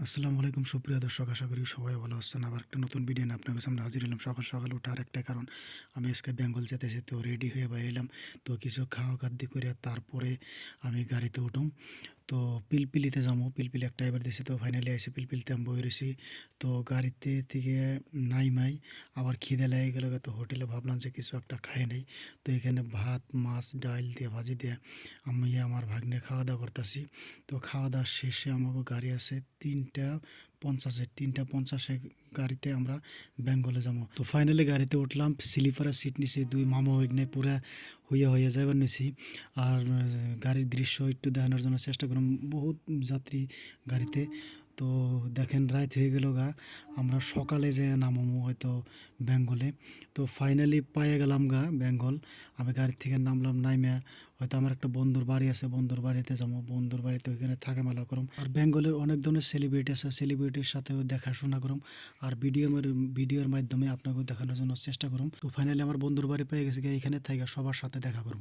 আসসালামু আলাইকুম সুপ্রিয় দর্শক, আশা করি সবাই ভালো আছেন। আবার একটা নতুন ভিডিও নিয়ে আপনাদের সামনে হাজির হলাম। সকাল সকাল ওঠার একটা কারণ, আমি আজকে বেঙ্গল যেতেছি, তো রেডি হয়ে বাইরে এলাম। তো কিছু খাওয়া খাদ্য করে তারপরে আমি গাড়িতে উঠুম। তো পিলপিলিতে যাবো, পিলপিলি একটা এবার দিছি, তো ফাইনালি আইসি পিলপিলিতে আমি বই রয়েছি। তো গাড়িতে থেকে নাইমাই আবার খিদে লেগে গেল, তো হোটেলে ভাবলাম যে কিছু একটা খাই নেই। তো এখানে ভাত মাছ ডাল দিয়ে ভাজি দিয়ে আমি আমার ভাগ্নে খাওয়া দাওয়া করতেছি। তো খাওয়া দাওয়া শেষে আমাকে গাড়ি আছে 3টা 50 গাড়িতে আমরা বেঙ্গলে যাবো। তো ফাইনালি গাড়িতে উঠলাম, স্লিপারের সিট নিছি, দুই মামা ওইখানে পুরা হইয়া হইয়া যাইবার নিছি। আর গাড়ির দৃশ্য একটু দেখানোর জন্য চেষ্টা করলাম, বহুত যাত্রী গাড়িতে। তো দেখেন রাত হয়ে গেল গা, আমরা সকালে যে নামবো হয়তো বেঙ্গলে। তো ফাইনালি পাইয়ে গেলাম গা বেঙ্গল। আমি গাড়ি থেকে নামলাম, নাইমে হয়তো আমার একটা বন্ধুর বাড়ি আছে, বন্ধুর বাড়িতে যাবো। বন্ধুর বাড়িতে ওইখানে থাকা মেলা করুম। আর বেঙ্গলের অনেক ধরনের সেলিব্রিটি আছে, সেলিব্রিটির সাথেও দেখাশোনা করুম। আর ভিডিওর মাধ্যমে আপনাকেও দেখানোর জন্য চেষ্টা করুম। তো ফাইনালি আমার বন্ধুর বাড়ি পেয়ে গেছে, এখানে থাকা সবার সাথে দেখা করুম।